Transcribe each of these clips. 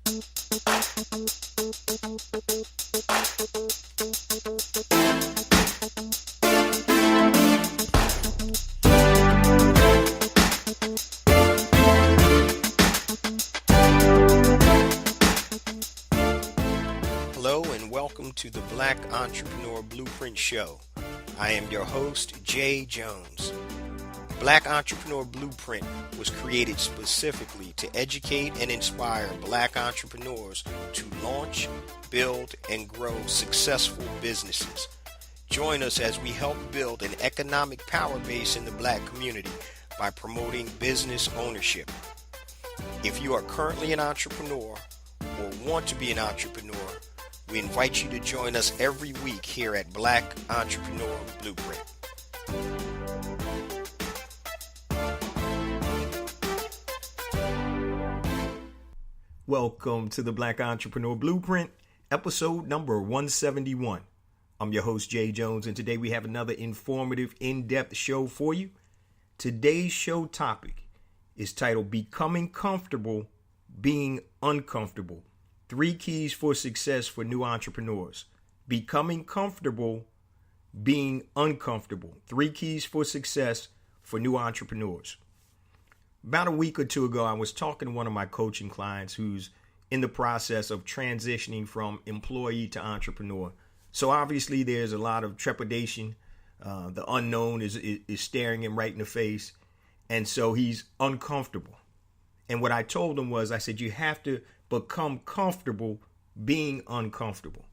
Hello and welcome to the Black Entrepreneur Blueprint Show. I am your host, Jay Jones. Black Entrepreneur Blueprint was created specifically to educate and inspire Black entrepreneurs to launch, build, and grow successful businesses. Join us as we help build an economic power base in the Black community by promoting business ownership. If you are currently an entrepreneur or want to be an entrepreneur, we invite you to join us every week here at Black Entrepreneur Blueprint. Welcome to the Black Entrepreneur Blueprint, episode number 171. I'm your host, Jay Jones, and today we have another informative, in-depth show for you. Today's show topic is titled Becoming Comfortable Being Uncomfortable. 3 keys for success for new entrepreneurs. Becoming comfortable being uncomfortable. 3 keys for success for new entrepreneurs. About a week or two ago, I was talking to one of my coaching clients who's in the process of transitioning from employee to entrepreneur. So obviously there's a lot of trepidation. The unknown is staring him right in the face. And so he's uncomfortable. And what I told him was, I said, you have to become comfortable being uncomfortable.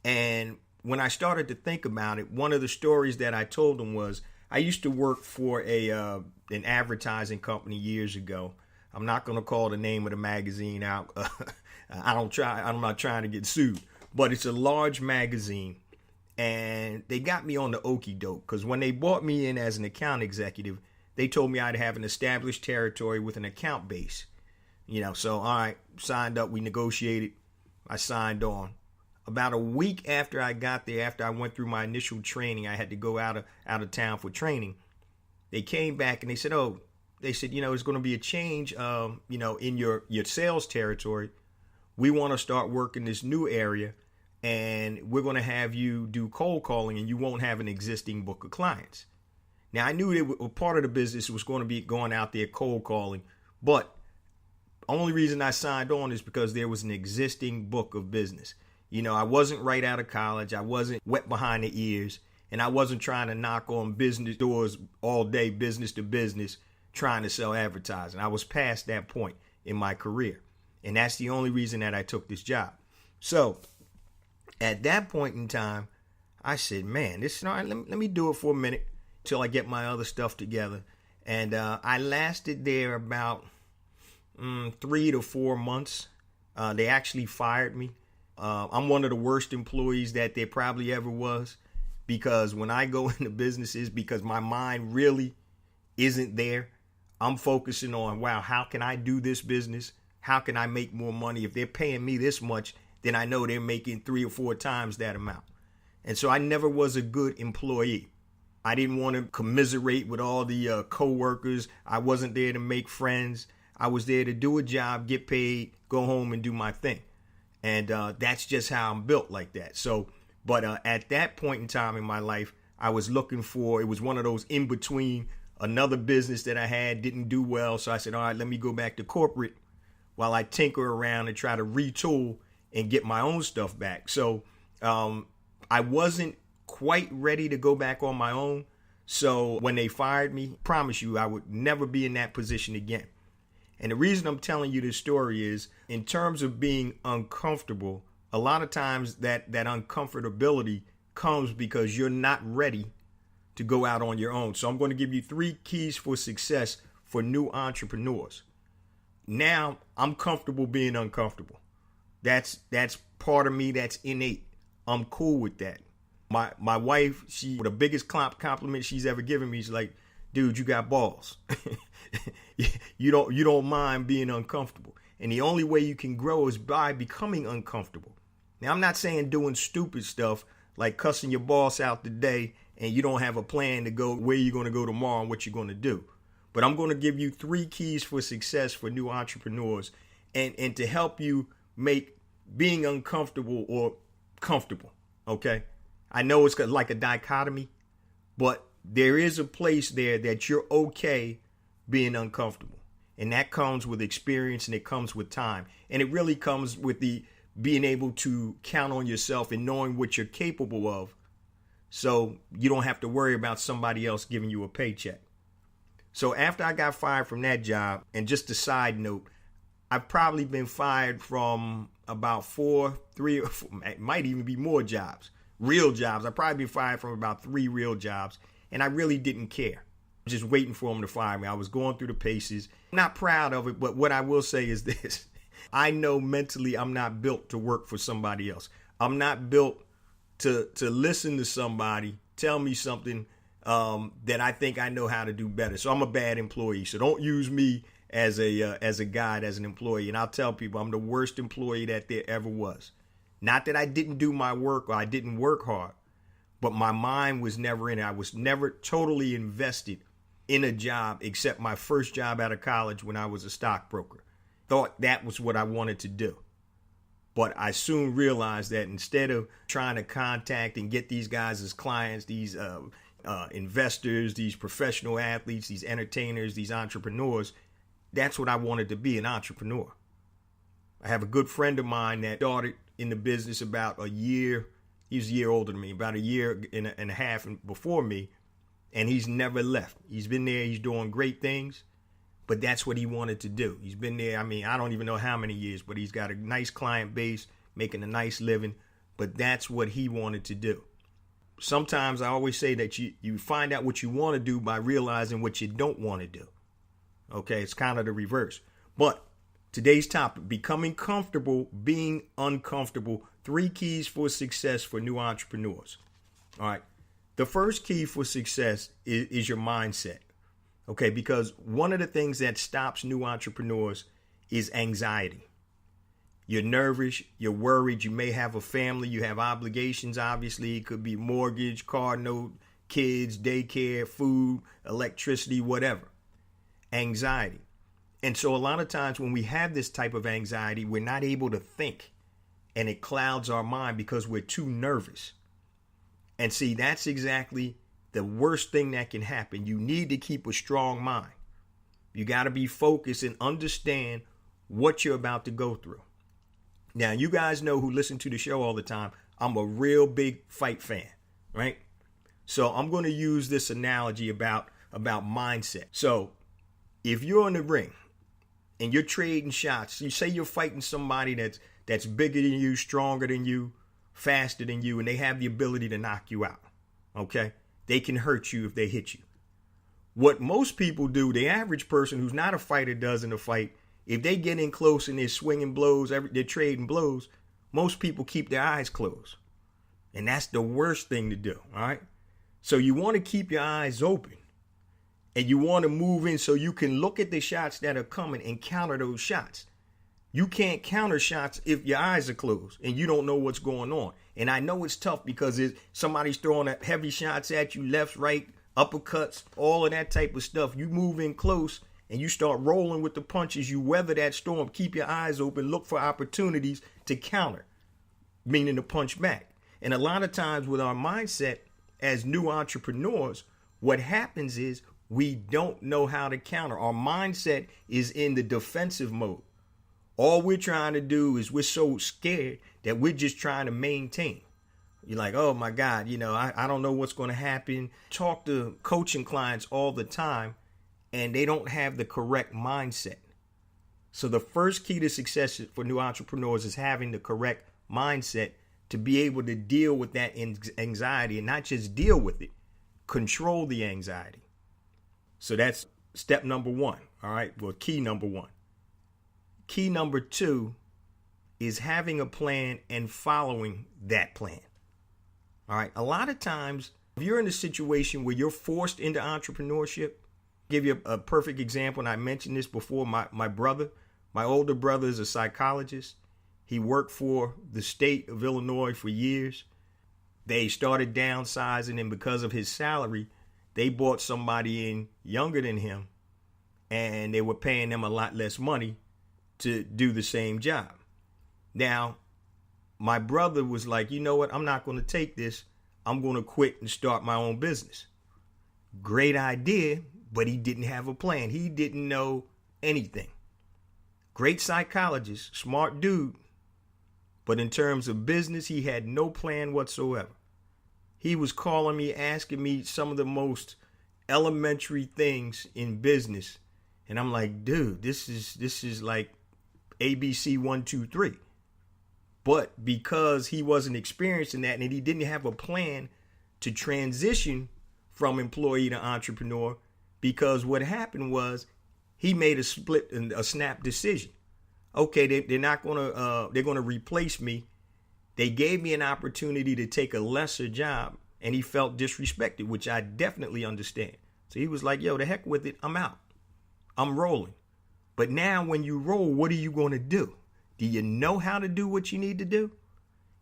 And when I started to think about it, one of the stories that I told him was, I used to work for an advertising company years ago. I'm not going to call the name of the magazine out. I'm not trying to get sued, but it's a large magazine. And they got me on the okie doke because when they brought me in as an account executive, they told me I'd have an established territory with an account base. So all right, signed up, we negotiated, I signed on. About a week after I got there, after I went through my initial training, I had to go out of town for training. They came back and they said, there's going to be a change, in your sales territory. We want to start working this new area and we're going to have you do cold calling and you won't have an existing book of clients. Now, I knew that part of the business was going to be going out there cold calling, but only reason I signed on is because there was an existing book of business. I wasn't right out of college. I wasn't wet behind the ears, and I wasn't trying to knock on business doors all day, business to business, trying to sell advertising. I was past that point in my career, and that's the only reason that I took this job. So at that point in time, I said, man, let me do it for a minute till I get my other stuff together. And I lasted there about 3 to 4 months. They actually fired me. I'm one of the worst employees that there probably ever was, because when I go into businesses, because my mind really isn't there, I'm focusing on, wow, how can I do this business? How can I make more money? If they're paying me this much, then I know they're making 3 or 4 times that amount. And so I never was a good employee. I didn't want to commiserate with all the coworkers. I wasn't there to make friends. I was there to do a job, get paid, go home and do my thing. And that's just how I'm built like that. So, but at that point in time in my life, I was looking for, it was one of those in between. Another business that I had didn't do well. So I said, all right, let me go back to corporate while I tinker around and try to retool and get my own stuff back. So I wasn't quite ready to go back on my own. So when they fired me, I promise you I would never be in that position again. And the reason I'm telling you this story is, in terms of being uncomfortable, a lot of times that uncomfortability comes because you're not ready to go out on your own. So I'm going to give you 3 keys for success for new entrepreneurs. Now I'm comfortable being uncomfortable. That's part of me that's innate. I'm cool with that. My wife, the biggest compliment she's ever given me, she's like, dude, you got balls. You don't mind being uncomfortable. And the only way you can grow is by becoming uncomfortable. Now, I'm not saying doing stupid stuff like cussing your boss out today and you don't have a plan to go where you're going to go tomorrow and what you're going to do. But I'm going to give you 3 keys for success for new entrepreneurs. and to help you make being uncomfortable or comfortable. Okay. I know it's like a dichotomy, but there is a place there that you're okay being uncomfortable. And that comes with experience and it comes with time. And it really comes with the being able to count on yourself and knowing what you're capable of. So you don't have to worry about somebody else giving you a paycheck. So after I got fired from that job, and just a side note, I've probably been fired from about 3 or 4, it might even be more jobs, real jobs. I've probably been fired from about 3 real jobs, and I really didn't care. Just waiting for them to fire me. I was going through the paces. I'm not proud of it, but what I will say is this. I know mentally I'm not built to work for somebody else. I'm not built to listen to somebody tell me something that I think I know how to do better. So I'm a bad employee. So don't use me as a guide, as an employee. And I'll tell people I'm the worst employee that there ever was. Not that I didn't do my work or I didn't work hard, but my mind was never in it. I was never totally invested in a job except my first job out of college when I was a stockbroker. Thought that was what I wanted to do. But I soon realized that instead of trying to contact and get these guys as clients, these investors, these professional athletes, these entertainers, these entrepreneurs, that's what I wanted to be, an entrepreneur. I have a good friend of mine that started in the business about a year. He's a year older than me, about a year and a half before me. And he's never left. He's been there. He's doing great things. But that's what he wanted to do. He's been there, I don't even know how many years, but he's got a nice client base, making a nice living. But that's what he wanted to do. Sometimes I always say that you find out what you want to do by realizing what you don't want to do. Okay, it's kind of the reverse. But today's topic, becoming comfortable, being uncomfortable, 3 keys for success for new entrepreneurs. All right. The first key for success is your mindset. Okay, because one of the things that stops new entrepreneurs is anxiety. You're nervous, you're worried, you may have a family, you have obligations, obviously. It could be mortgage, car note, kids, daycare, food, electricity, whatever. Anxiety. And so a lot of times when we have this type of anxiety, we're not able to think, and it clouds our mind because we're too nervous. And see, that's exactly the worst thing that can happen. You need to keep a strong mind. You got to be focused and understand what you're about to go through. Now, you guys know who listen to the show all the time, I'm a real big fight fan, right? So I'm going to use this analogy about mindset. So if you're in the ring and you're trading shots, you say you're fighting somebody that's bigger than you, stronger than you, faster than you, and they have the ability to knock you out, okay? They can hurt you if they hit you. What most people do, the average person who's not a fighter does in a fight, if they get in close and they're swinging blows, they're trading blows, most people keep their eyes closed. And that's the worst thing to do, all right? So you want to keep your eyes open. And you want to move in so you can look at the shots that are coming and counter those shots. You can't counter shots if your eyes are closed and you don't know what's going on. And I know it's tough because somebody's throwing heavy shots at you, left, right, uppercuts, all of that type of stuff. You move in close and you start rolling with the punches. You weather that storm. Keep your eyes open. Look for opportunities to counter, meaning to punch back. And a lot of times with our mindset as new entrepreneurs, what happens is we don't know how to counter. Our mindset is in the defensive mode. All we're trying to do is we're so scared that we're just trying to maintain. You're like, oh my God, I don't know what's going to happen. Talk to coaching clients all the time and they don't have the correct mindset. So the first key to success for new entrepreneurs is having the correct mindset to be able to deal with that anxiety and not just deal with it, control the anxiety. So that's step number 1. All right. Well, key number 1. Key number 2 is having a plan and following that plan. All right. A lot of times, if you're in a situation where you're forced into entrepreneurship, I'll give you a perfect example. And I mentioned this before. My brother, my older brother is a psychologist. He worked for the state of Illinois for years. They started downsizing, and because of his salary, they brought somebody in younger than him, and they were paying them a lot less money. to do the same job. Now, my brother was like, you know what? I'm not going to take this. I'm going to quit and start my own business. Great idea, but he didn't have a plan. He didn't know anything. Great psychologist, smart dude. But in terms of business, he had no plan whatsoever. He was calling me, asking me some of the most elementary things in business. And I'm like, dude, this is like ABC 1, 2, 3. But because he wasn't experienced in that and he didn't have a plan to transition from employee to entrepreneur, because what happened was he made a snap decision. Okay, they're going to replace me. They gave me an opportunity to take a lesser job, and he felt disrespected, which I definitely understand. So he was like, yo, the heck with it. I'm out. I'm rolling. But now when you roll, what are you going to do? Do you know how to do what you need to do?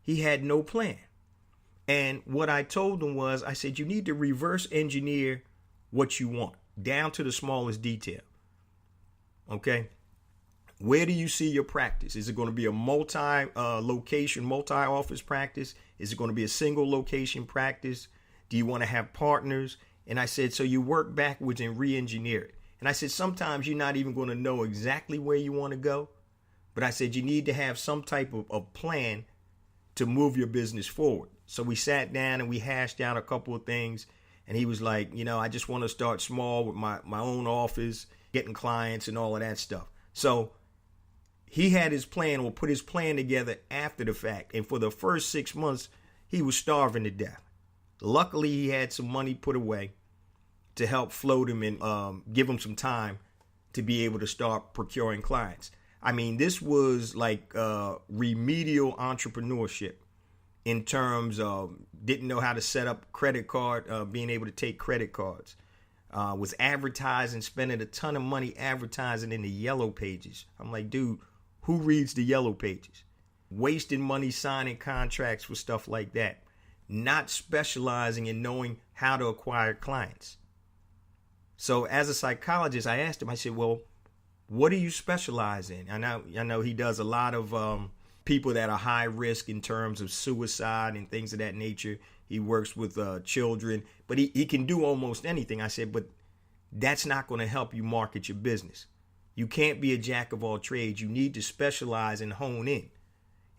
He had no plan. And what I told him was, I said, you need to reverse engineer what you want down to the smallest detail. Okay. Where do you see your practice? Is it going to be a multi-location, multi-office practice? Is it going to be a single location practice? Do you want to have partners? And I said, so you work backwards and re-engineer it. And I said, sometimes you're not even going to know exactly where you want to go. But I said, you need to have some type of plan to move your business forward. So we sat down and we hashed out a couple of things. And he was like, I just want to start small with my own office, getting clients and all of that stuff. So he had his plan, or put his plan together after the fact. And for the first 6 months, he was starving to death. Luckily, he had some money put away to help float him and give him some time to be able to start procuring clients. I mean, this was like remedial entrepreneurship in terms of didn't know how to set up credit card, being able to take credit cards. Was advertising, spending a ton of money advertising in the yellow pages. I'm like, dude, who reads the yellow pages? Wasting money signing contracts for stuff like that. Not specializing in knowing how to acquire clients. So as a psychologist, I asked him, I said, well, what do you specialize in? I know he does a lot of people that are high risk in terms of suicide and things of that nature. He works with children, but he can do almost anything. I said, but that's not going to help you market your business. You can't be a jack of all trades. You need to specialize and hone in.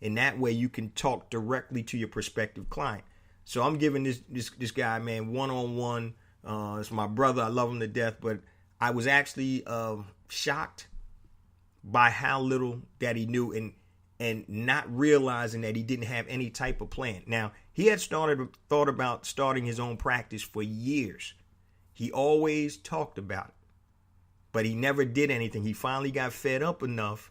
And that way you can talk directly to your prospective client. So I'm giving this guy, man, one-on-one. It's my brother. I love him to death. But I was actually shocked by how little that he knew and not realizing that he didn't have any type of plan. Now, he had thought about starting his own practice for years. He always talked about it, but he never did anything. He finally got fed up enough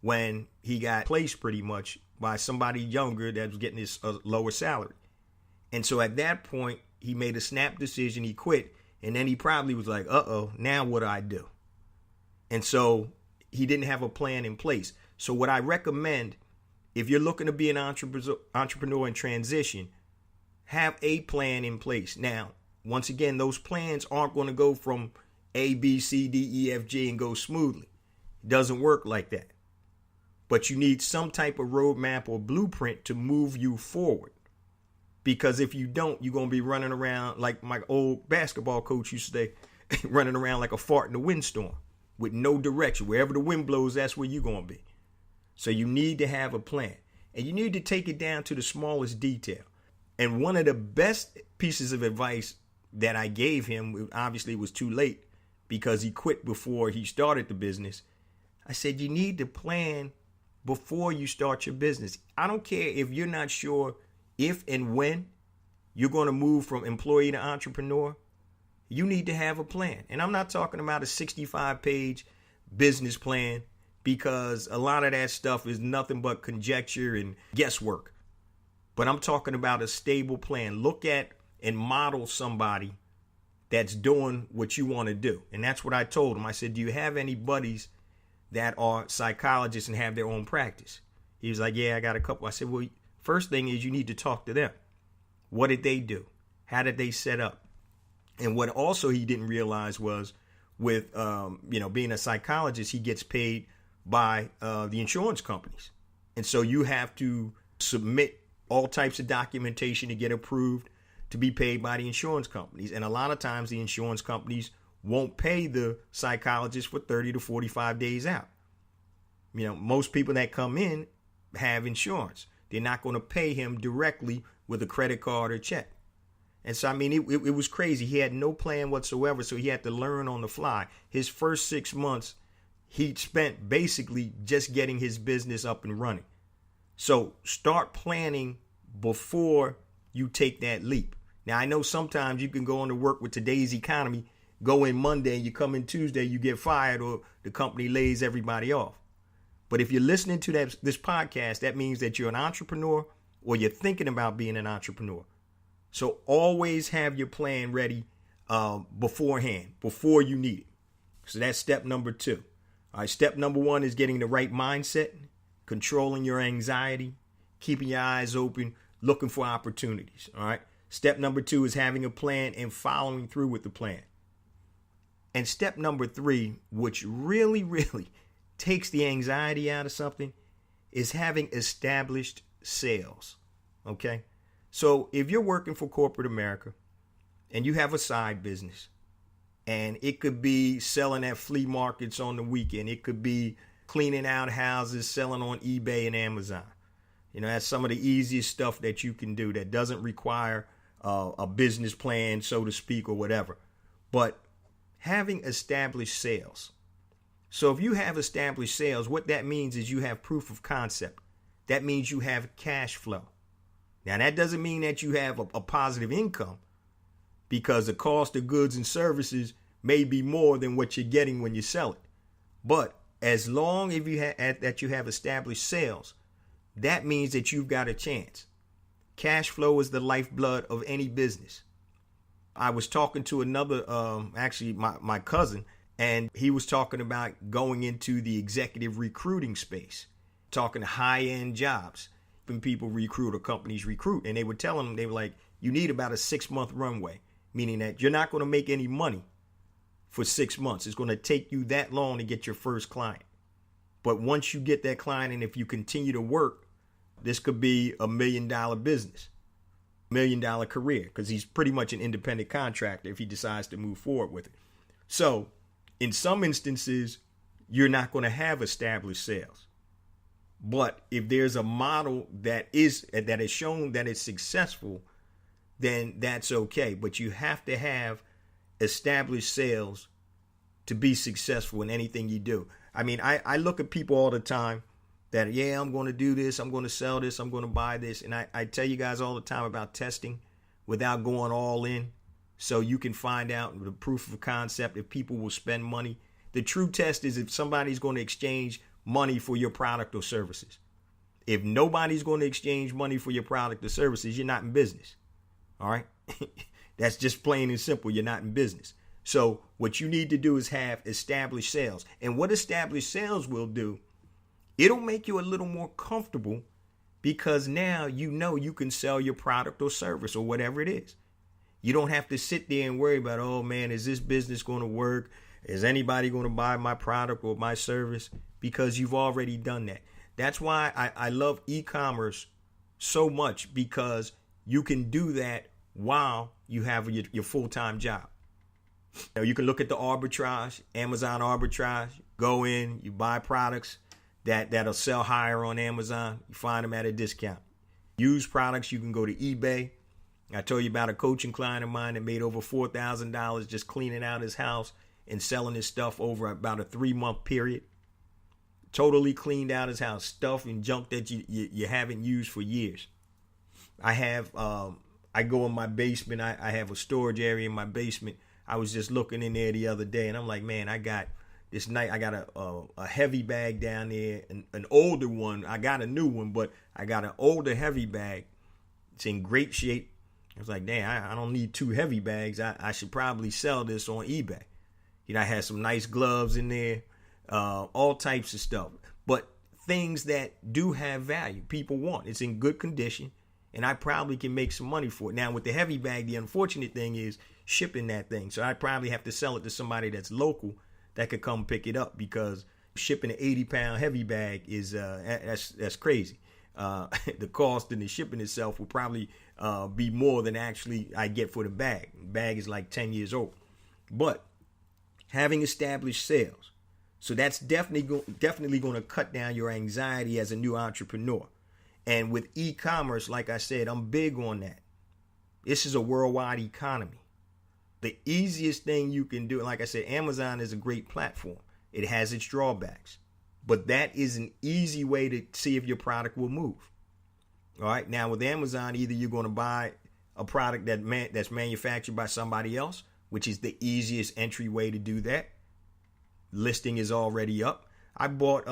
when he got placed pretty much by somebody younger that was getting his lower salary. And so at that point, he made a snap decision. He quit. And then he probably was like, now what do I do? And so he didn't have a plan in place. So what I recommend, if you're looking to be an entrepreneur in transition, have a plan in place. Now, once again, those plans aren't going to go from A, B, C, D, E, F, G and go smoothly. It doesn't work like that. But you need some type of roadmap or blueprint to move you forward. Because if you don't, you're going to be running around like my old basketball coach used to say, running around like a fart in a windstorm with no direction. Wherever the wind blows, that's where you're going to be. So you need to have a plan. And you need to take it down to the smallest detail. And one of the best pieces of advice that I gave him, obviously it was too late because he quit before he started the business. I said, you need to plan before you start your business. I don't care if you're not sure if and when you're going to move from employee to entrepreneur. You need to have a plan. And I'm not talking about a 65-page business plan, because a lot of that stuff is nothing but conjecture and guesswork. But I'm talking about a stable plan. Look at and model somebody that's doing what you want to do. And that's what I told him. I said, do you have any buddies that are psychologists and have their own practice? He was like, yeah, I got a couple. I said, well, first thing is you need to talk to them. What did they do? How did they set up? And what also he didn't realize was with, being a psychologist, he gets paid by the insurance companies. And so you have to submit all types of documentation to get approved to be paid by the insurance companies. And a lot of times the insurance companies won't pay the psychologist for 30 to 45 days out. You know, most people that come in have insurance. They're not going to pay him directly with a credit card or check. And so, I mean, it was crazy. He had no plan whatsoever, so he had to learn on the fly. His first 6 months, he spent basically just getting his business up and running. So start planning before you take that leap. Now, I know sometimes you can go into work with today's economy, go in Monday, you come in Tuesday, you get fired, or the company lays everybody off. But if you're listening to this podcast, that means that you're an entrepreneur or you're thinking about being an entrepreneur. So always have your plan ready beforehand, before you need it. So that's step number 2. All right, step number 1 is getting the right mindset, controlling your anxiety, keeping your eyes open, looking for opportunities. All right. Step number 2 is having a plan and following through with the plan. And step number 3, which really, really takes the anxiety out of something, is having established sales. Okay. So if you're working for corporate America and you have a side business, and it could be selling at flea markets on the weekend, it could be cleaning out houses, selling on eBay and Amazon. You know, that's some of the easiest stuff that you can do that doesn't require a business plan, so to speak, or whatever. But having established sales. So if you have established sales, what that means is you have proof of concept. That means you have cash flow. Now, that doesn't mean that you have a positive income, because the cost of goods and services may be more than what you're getting when you sell it. But as long as you have established sales, that means that you've got a chance. Cash flow is the lifeblood of any business. I was talking to another, actually my cousin, and he was talking about going into the executive recruiting space, talking high-end jobs. When people recruit or companies recruit, and they were telling them, they were like, you need about a 6-month runway, meaning that you're not going to make any money for 6 months. It's going to take you that long to get your first client. But once you get that client, and if you continue to work, this could be $1 million business, $1 million career, because he's pretty much an independent contractor if he decides to move forward with it. So in some instances, you're not going to have established sales. But if there's a model that is shown that it's successful, then that's okay. But you have to have established sales to be successful in anything you do. I mean, I look at people all the time that, yeah, I'm going to do this, I'm going to sell this, I'm going to buy this. And I tell you guys all the time about testing without going all in, so you can find out the proof of concept if people will spend money. The true test is if somebody's going to exchange money for your product or services. If nobody's going to exchange money for your product or services, you're not in business. All right. That's just plain and simple. You're not in business. So what you need to do is have established sales. And what established sales will do, it'll make you a little more comfortable, because now you know you can sell your product or service or whatever it is. You don't have to sit there and worry about, oh man, is this business going to work? Is anybody going to buy my product or my service? Because you've already done that. That's why I love e-commerce so much, because you can do that while you have your full-time job. Now, you can look at the arbitrage, Amazon arbitrage. Go in, you buy products that'll sell higher on Amazon. You find them at a discount. Used products, you can go to eBay. I told you about a coaching client of mine that made over $4,000 just cleaning out his house and selling his stuff over about a 3-month period. Totally cleaned out his house, stuff and junk that you haven't used for years. I go in my basement. I have a storage area in my basement. I was just looking in there the other day, and I'm like, man, I got a heavy bag down there, an older one. I got a new one, but I got an older heavy bag. It's in great shape. I was like, damn, I don't need 2 heavy bags. I should probably sell this on eBay. You know, I had some nice gloves in there, all types of stuff, but things that do have value, people want. It's in good condition, and I probably can make some money for it. Now, with the heavy bag, the unfortunate thing is shipping that thing. So I probably have to sell it to somebody that's local that could come pick it up, because Shipping an 80-pound heavy bag is that's crazy. The cost and the shipping itself will probably be more than actually I get for the bag. The bag is like 10 years old. But having established sales, so that's definitely going to cut down your anxiety as a new entrepreneur. And with e-commerce, like I said, I'm big on that. This is a worldwide economy. The easiest thing you can do, like I said, Amazon is a great platform. It has its drawbacks, but that is an easy way to see if your product will move. All right. Now with Amazon, either you're going to buy a product that's manufactured by somebody else, which is the easiest entry way to do that. Listing is already up. I bought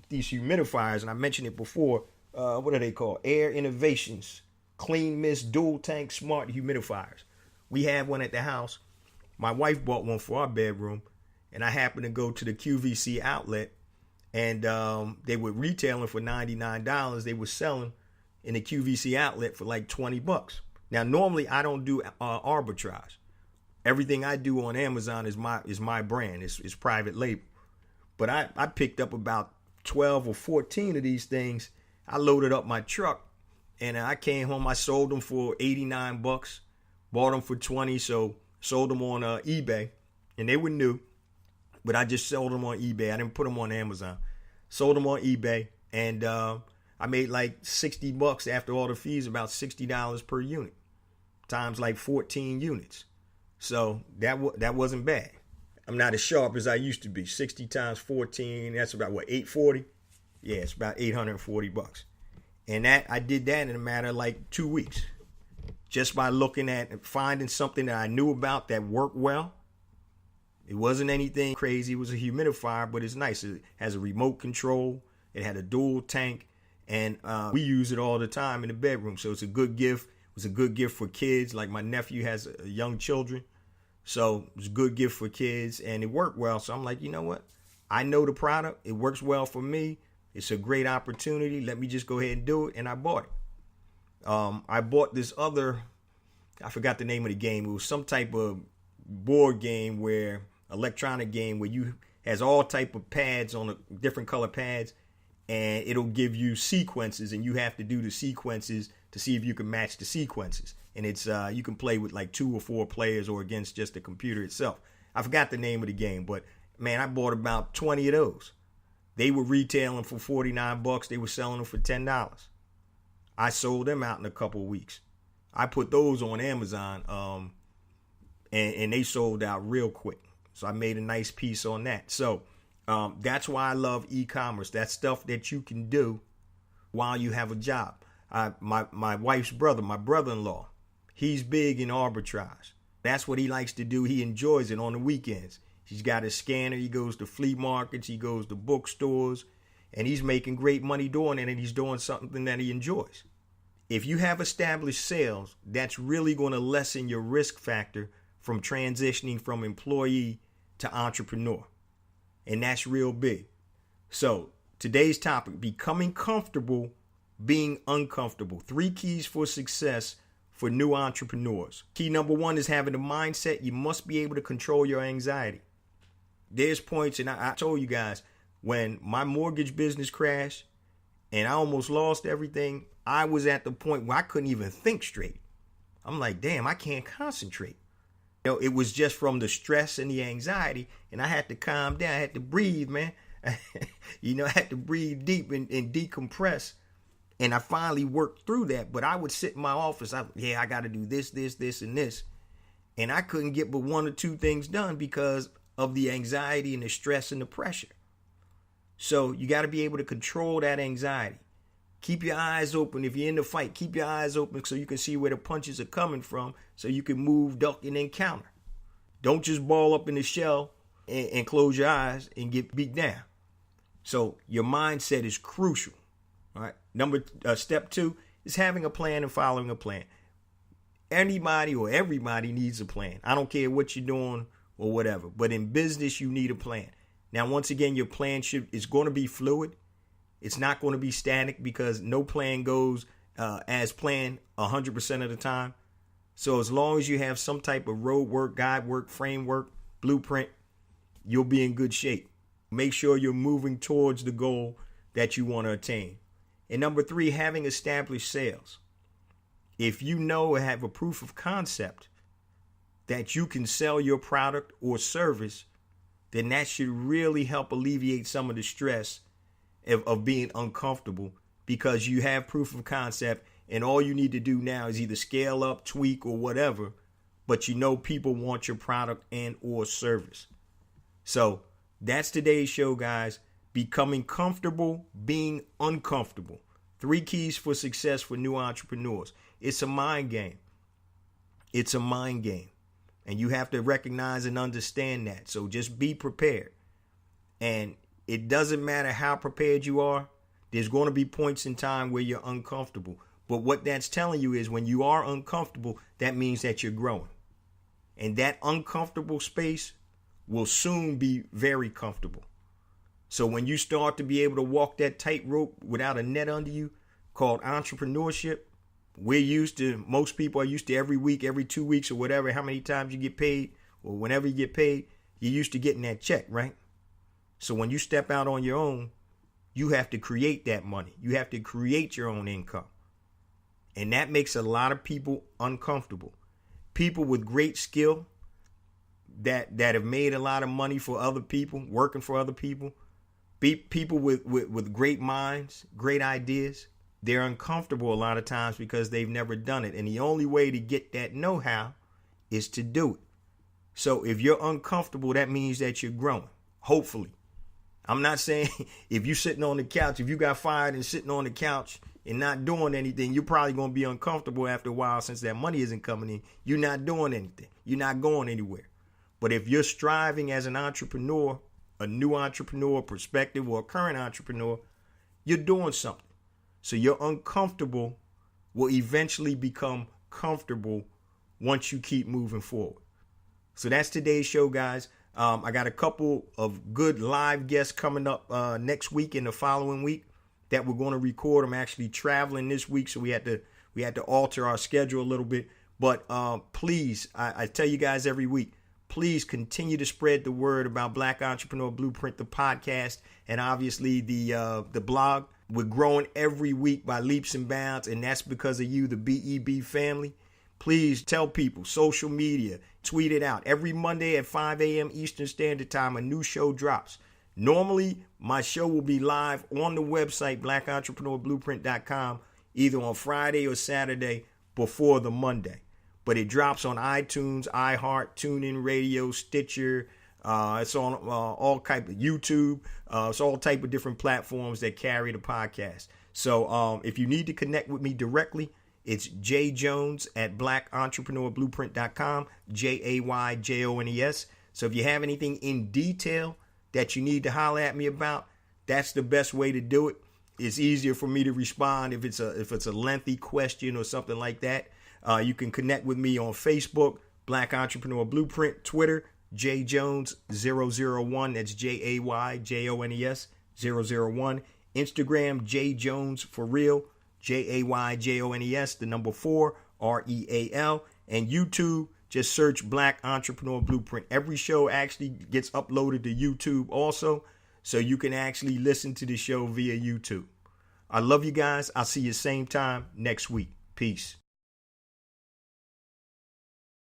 these humidifiers, and I mentioned it before. What are they called? Air Innovations Clean Mist Dual Tank Smart Humidifiers. We have one at the house. My wife bought one for our bedroom, and I happened to go to the QVC outlet, and they were retailing for $99. They were selling in the QVC outlet for like $20. Now, normally I don't do arbitrage. Everything I do on Amazon is my brand. It's private label. But I picked up about 12 or 14 of these things. I loaded up my truck, and I came home. I sold them for $89, bought them for $20, so sold them on eBay, and they were new. But I just sold them on eBay. I didn't put them on Amazon. Sold them on eBay, and I made like $60 after all the fees, about $60 per unit, times like 14 units. So that wasn't bad. I'm not as sharp as I used to be. 60 times 14, that's about what, 840? Yeah, it's about $840. And that I did that in a matter of like 2 weeks. Just by looking at and finding something that I knew about that worked well. It wasn't anything crazy. It was a humidifier, but it's nice. It has a remote control. It had a dual tank, and we use it all the time in the bedroom. So it's a good gift. It was a good gift for kids. Like my nephew has young children. So it was a good gift for kids, and it worked well. So I'm like, you know what? I know the product. It works well for me. It's a great opportunity. Let me just go ahead and do it. And I bought it. I bought this other, I forgot the name of the game. It was some type of board game electronic game where you has all type of pads on different color pads, and it'll give you sequences, and you have to do the sequences to see if you can match the sequences. And it's you can play with like 2 or 4 players or against just the computer itself. I forgot the name of the game, but man, I bought about 20 of those. They were retailing for $49. They were selling them for $10. I sold them out in a couple of weeks. I put those on Amazon, and they sold out real quick. So I made a nice piece on that. So that's why I love e-commerce. That's stuff that you can do while you have a job. My wife's brother, my brother-in-law, he's big in arbitrage. That's what he likes to do. He enjoys it on the weekends. He's got a scanner. He goes to flea markets. He goes to bookstores. And he's making great money doing it, and he's doing something that he enjoys. If you have established sales, that's really going to lessen your risk factor from transitioning from employee to entrepreneur. And that's real big. So today's topic, becoming comfortable being uncomfortable. 3 keys for success for new entrepreneurs. Key number 1 is having a mindset. You must be able to control your anxiety. There's points, and I told you guys, when my mortgage business crashed and I almost lost everything, I was at the point where I couldn't even think straight. I'm like, damn, I can't concentrate. It was just from the stress and the anxiety, and I had to calm down. I had to breathe, man. I had to breathe deep and decompress. And I finally worked through that. But I would sit in my office. I got to do this, and this. And I couldn't get but 1 or 2 things done because of the anxiety and the stress and the pressure. So you got to be able to control that anxiety. Keep your eyes open. If you're in the fight, keep your eyes open so you can see where the punches are coming from, so you can move, duck, and then counter. Don't just ball up in the shell and close your eyes and get beat down. So your mindset is crucial. All right. Step 2 is having a plan and following a plan. Anybody or everybody needs a plan. I don't care what you're doing or whatever, but in business, you need a plan. Now, once again, your plan is going to be fluid. It's not going to be static because no plan goes as planned 100% of the time. So as long as you have some type of road work, guide work, framework, blueprint, you'll be in good shape. Make sure you're moving towards the goal that you want to attain. And number 3, having established sales. If you know or have a proof of concept that you can sell your product or service, then that should really help alleviate some of the stress of being uncomfortable, because you have proof of concept and all you need to do now is either scale up, tweak, or whatever, but you know people want your product and or service. So that's today's show, guys. Becoming comfortable, being uncomfortable. 3 keys for success for new entrepreneurs. It's a mind game. It's a mind game. And you have to recognize and understand that. So just be prepared. And it doesn't matter how prepared you are. There's going to be points in time where you're uncomfortable. But what that's telling you is when you are uncomfortable, that means that you're growing. And that uncomfortable space will soon be very comfortable. So when you start to be able to walk that tightrope without a net under you, called entrepreneurship, most people are used to every week, every 2 weeks or whatever, how many times you get paid, or whenever you get paid, you're used to getting that check, right? So when you step out on your own, you have to create that money. You have to create your own income. And that makes a lot of people uncomfortable. People with great skill that have made a lot of money for other people, working for other people, people with great minds, great ideas, they're uncomfortable a lot of times because they've never done it. And the only way to get that know-how is to do it. So if you're uncomfortable, that means that you're growing, hopefully. I'm not saying if you're sitting on the couch, if you got fired and sitting on the couch and not doing anything, you're probably going to be uncomfortable after a while since that money isn't coming in. You're not doing anything. You're not going anywhere. But if you're striving as an entrepreneur, a new entrepreneur, prospective or current entrepreneur, you're doing something. So your uncomfortable will eventually become comfortable once you keep moving forward. So that's today's show, guys. I got a couple of good live guests coming up next week and the following week that we're going to record. I'm actually traveling this week, so we had to alter our schedule a little bit. But please, I tell you guys every week, please continue to spread the word about Black Entrepreneur Blueprint, the podcast, and obviously the blog. We're growing every week by leaps and bounds, and that's because of you, the BEB family. Please tell people, social media, tweet it out. Every Monday at 5 a.m. Eastern Standard Time, a new show drops. Normally, my show will be live on the website, blackentrepreneurblueprint.com, either on Friday or Saturday before the Monday. But it drops on iTunes, iHeart, TuneIn Radio, Stitcher. It's on all type of YouTube. It's all type of different platforms that carry the podcast. So if you need to connect with me directly, it's jjones at blackentrepreneurblueprint.com, JAYJONES. So if you have anything in detail that you need to holler at me about, that's the best way to do it. It's easier for me to respond if it's a lengthy question or something like that. You can connect with me on Facebook, Black Entrepreneur Blueprint, Twitter, JJones001, that's JAYJONES 001, Instagram, JJones for real, JAYJONES, the number 4, REAL, and YouTube, just search Black Entrepreneur Blueprint. Every show actually gets uploaded to YouTube also, so you can actually listen to the show via YouTube. I love you guys. I'll see you same time next week. Peace.